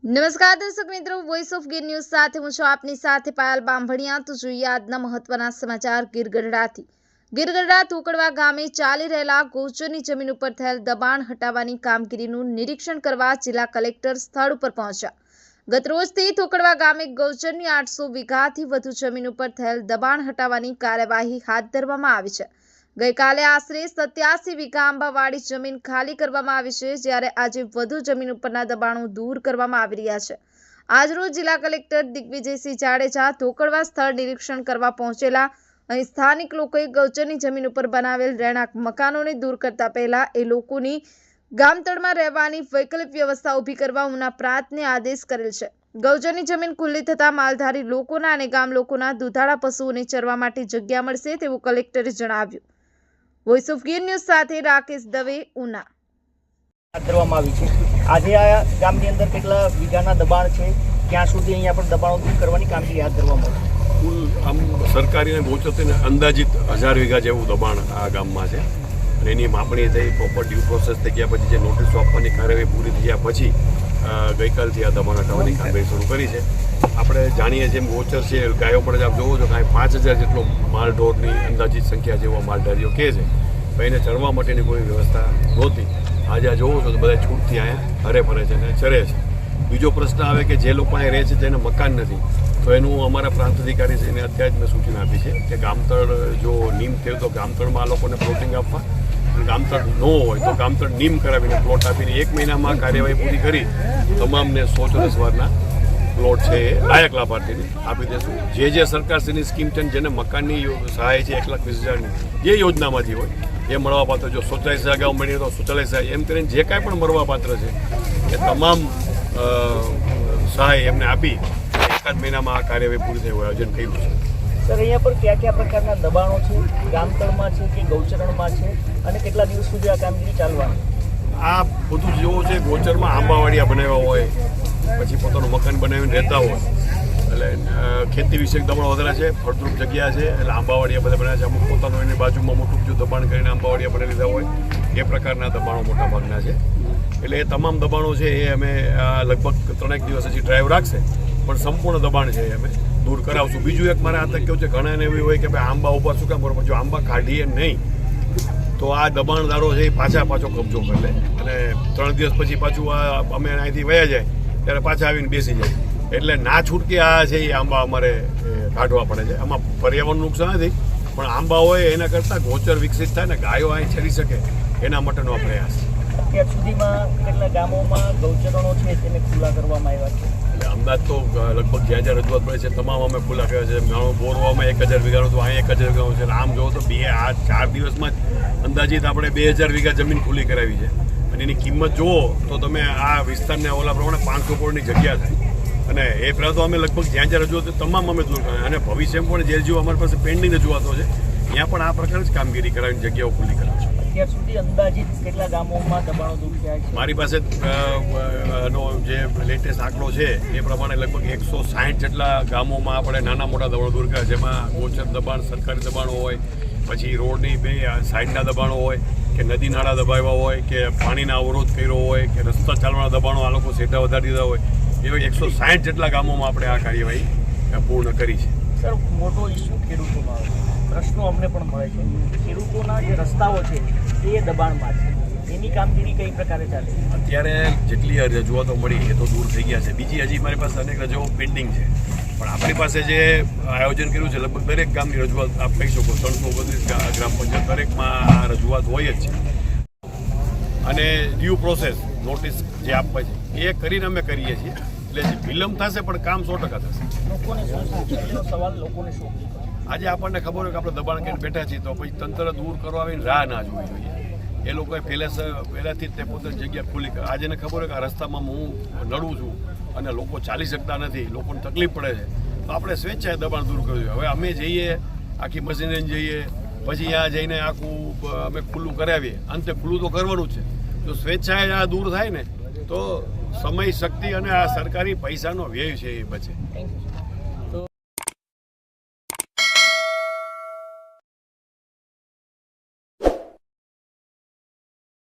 નમસ્કાર દર્શક મિત્રો, વોઇસ ઓફ ગીર ન્યૂઝ સાથે હું છું આપની સાથે પાયલ બાંભણિયા। તો જોઈએ આજના મહત્વના સમાચાર ગીરગઢડાથી। ગીરગઢડા થોકડવા ગામે ચાલી રહેલા ગૌચરની જમીન ઉપર થયેલ દબાણ હટાવવાની કામગીરીનું નિરીક્ષણ કરવા જિલ્લા કલેક્ટર સ્થળ ઉપર પહોંચ્યા। ગતરોજથી થોકડવા ગામે ગૌચરની 800 વીઘાથી વધુ જમીન ઉપર થયેલ દબાણ હટાવવાની કાર્યવાહી હાથ ધરવામાં આવી છે। ગઈકાલે આશરે 87 વીઘા આંબાવાડી જમીન ખાલી કરવામાં આવી છે, જ્યારે આજે વધુ જમીન ઉપરના દબાણો દૂર કરવામાં આવી રહ્યા છે। આજરોજ જિલ્લા કલેક્ટર દિગ્વિજયસિંહ જાડેજા થોકડવા સ્થળ નિરીક્ષણ કરવા પહોંચેલા। અહીં સ્થાનિક લોકોએ ગૌચરની જમીન ઉપર બનાવેલ રહેણાંક મકાનોને દૂર કરતા પહેલા એ લોકોની ગામતળમાં રહેવાની વૈકલ્પિક વ્યવસ્થા ઊભી કરવા ઉના પ્રાંતને આદેશ કરેલ છે। ગૌચરની જમીન ખુલ્લી થતા માલધારી લોકોના અને ગામ લોકોના દુધાળા પશુઓને ચરવા માટે જગ્યા મળશે તેવું કલેક્ટરે જણાવ્યું। વોઇસ ઓફ ગીર ન્યૂઝ સાથે રાકેશ દવે, ઉના। કરવામાં આવી છે। આજે આ ગામની અંદર કેટલા વીઘાના દબાણ છે, ક્યાં સુધી અહીંયા પણ દબાણો દૂર કરવાની કામગીરી હાથ ધરવામાં આવી? કુલ આમ સરકારી અને ગૌચરને અંદાજિત 1000 વીઘા જેવું દબાણ આ ગામમાં છે અને એની માપણી થઈ, પ્રોપર ડ્યુ પ્રોસેસ થઈ ગયા પછી જે નોટિસો આપવાની કાર્યવાહી પૂરી થયા પછી ગઈકાલથી આ દબાણ હટાવવાની કામગીરી શરૂ કરી છે। આપણે જાણીએ જેમ ગૌચર છે, ગાયો પણ આપ જોવો છો કે 5000 જેટલો માલ ઢોરની અંદાજિત સંખ્યા જેવા માલધારીઓ કહે છે, પણ એને ચરવા માટેની કોઈ વ્યવસ્થા નહોતી। આજે આ જોવો છો તો બધા છૂટથી અહીંયા હરે ફરે છે અને ચરે છે। બીજો પ્રશ્ન આવે કે જે લોકો અહીં રહે છે જેને મકાન નથી, તો એનું અમારા પ્રાંત અધિકારી છે એને અત્યારે જ મેં સૂચના આપી છે કે ગામતળ જો નીમ થયું તો ગામતળમાં આ લોકોને પ્લોટિંગ આપવા, અને ગામતળ ન હોય તો ગામતળ નીમ કરાવીને પ્લોટ આપીને 1 મહિનામાં કાર્યવાહી પૂરી કરી તમામને 100 પ્લોટ છે એ લાયક લાભાર્થીને આપી દેશું। જે સરકારશ્રીની સ્કીમ છે જેને મકાનની સહાય છે 1,20,000ની જે યોજનામાંથી હોય એ મળવાપાત્ર, જો શૌચાલય અગાઉ મળીએ તો શૌચાલય સહાય, એમ કરીને જે કાંઈ પણ મળવાપાત્ર છે એ તમામ સહાય એમને આપી 1 મહિનામાં આ કાર્યવાહી પૂરી થઈ હોય આયોજન કર્યું છે। સર, અહીંયા પર કયા કયા પ્રકારના દબાણો છે, ગામતળમાં છે કે ગૌચરણમાં છે, અને કેટલા દિવસ સુધી આ કામગીરી ચાલવાની? આ બધું જેવું છે, ગૌચરમાં આંબાવાડિયા બનાવ્યા હોય, પછી પોતાનું મકાન બનાવીને રહેતા હોય, એટલે ખેતી વિષયક દબાણ વધારે છે, ફળદ્રુપ જગ્યા છે એટલે આંબાવાડિયા બધા બનાવ્યા છે। અમુક પોતાનું એની બાજુમાં મોટું જો દબાણ કરીને આંબાવાડિયા બનાવી લીધા હોય એ પ્રકારના દબાણો મોટા ભાગના છે। એટલે એ તમામ દબાણો છે એ અમે લગભગ 3 દિવસ હજી ડ્રાઈવ રાખશે, પણ સંપૂર્ણ દબાણ છે એ અમે દૂર કરાવશું। બીજું એક મારે આ તક કેવું છે, ઘણાને એવી હોય કે ભાઈ આંબા ઉપર શું કામ કરો, જો આંબા કાઢીએ નહીં તો આ દબાણદારો છે એ પાછો કબજો કરી લે અને 3 દિવસ પછી પાછું આ અમે અહીંથી વયા જાય ત્યારે પાછા આવીને બેસી જાય, એટલે ના છૂટકે આ છે એ આંબા અમારે કાઢવા પડે છે। આમાં પર્યાવરણ નુકસાન નથી, પણ આંબા હોય એના કરતાં ગૌચર વિકસિત થાય ને ગાયો અહીં ચરી શકે એના માટેનો આ પ્રયાસ છે। અત્યાર સુધીમાં કેટલા ગામોમાં ગૌચરણો છે તેને ખુલ્લા કરવામાં આવ્યા છે? એટલે અંદાજ તો લગભગ જ્યાં રજૂઆત પડે છે તમામ અમે ખુલ્લા કર્યા છે। બોરવામાં 1000 વીઘાનું તો અહીં 1000 વીઘાનું છે, આમ જોવો તો 4 દિવસમાં જ અંદાજિત આપણે 2000 વીઘા જમીન ખુલ્લી કરાવી છે, અને એની કિંમત જુઓ તો તમે આ વિસ્તારને ઓલા પ્રમાણે 500 કરોડની જગ્યા થાય, અને એ પહેલાં તો અમે લગભગ જ્યાં રજૂઆત તમામ અમે દૂર કર્યા, અને ભવિષ્યમાં પણ જે અમારી પાસે પેન્ડિંગ રજૂઆતો છે ત્યાં પણ આ પ્રકારે જ કામગીરી કરાવીને જગ્યાઓ ખુલ્લી કરાવશે। અત્યાર સુધી અંદાજિત કેટલા ગામોમાં દબાણો દૂર થયા છે? મારી પાસે નો જે લેટેસ્ટ આંકડો છે એ પ્રમાણે લગભગ 160 જેટલા ગામોમાં આપણે નાના મોટા દબાણો દૂર કર્યા, જેમાં ગોચર દબાણ, સરકારી દબાણો હોય, પછી રોડની 2 સાઈડના દબાણો હોય, કે નદી નાળા દબાવ્યા હોય, કે પાણીના અવરોધ કર્યો હોય, કે રસ્તા ચાલવાના દબાણો આ લોકો સેટા વધારી દીધા હોય, એવા 160 જેટલા ગામોમાં આપણે આ કાર્યવાહી પૂર્ણ કરી છે। સર, મોટો ઇસ્યુ ખેડૂતોમાં પ્રશ્નો અમને પણ મળે છે, ખેડૂતોના જે રસ્તાઓ છે એ દબાણમાં છે, એની કામગીરી કઈ પ્રકારે ચાલે? અત્યારે જેટલી રજૂઆતો મળી એ તો દૂર થઈ ગયા છે, બીજી હજી મારી પાસે અનેક રજૂઆતો પેન્ડિંગ છે, પણ આપણી પાસે જે આયોજન કર્યું છે લગભગ દરેક ગામની રજૂઆત આપ કહી શકો 329 ગ્રામ પંચાયત દરેકમાં આ રજૂઆત હોય જ છે, અને ડ્યુ પ્રોસેસ નોટિસ જે આપવા છે એ કરીને અમે કરીએ છીએ, એટલે વિલંબ થશે પણ કામ 100% થશે। લોકોને શું સવાલ, લોકોને શું આજે આપણને ખબર હોય કે આપણે દબાણ કરીને બેઠા છીએ તો પછી તંત્ર દૂર કરવા આવીને રાહ ના જોવી જોઈએ, એ લોકોએ પહેલાંથી જ તે પોતાની જગ્યા ખુલ્લી કરે। આજે ખબર હોય કે આ રસ્તામાં હું નડું છું અને લોકો ચાલી શકતા નથી, લોકોને તકલીફ પડે છે, તો આપણે સ્વેચ્છાએ દબાણ દૂર કરવું જોઈએ। હવે અમે જઈએ આખી મશીનરી જઈએ, પછી ત્યાં જઈને આખું અમે ખુલ્લું કરાવીએ, અંતે ખુલ્લું તો કરવાનું જ છે। જો સ્વેચ્છાએ આ દૂર થાય ને તો સમય, શક્તિ અને આ સરકારી પૈસાનો વ્યય છે એ બચે। Thank you.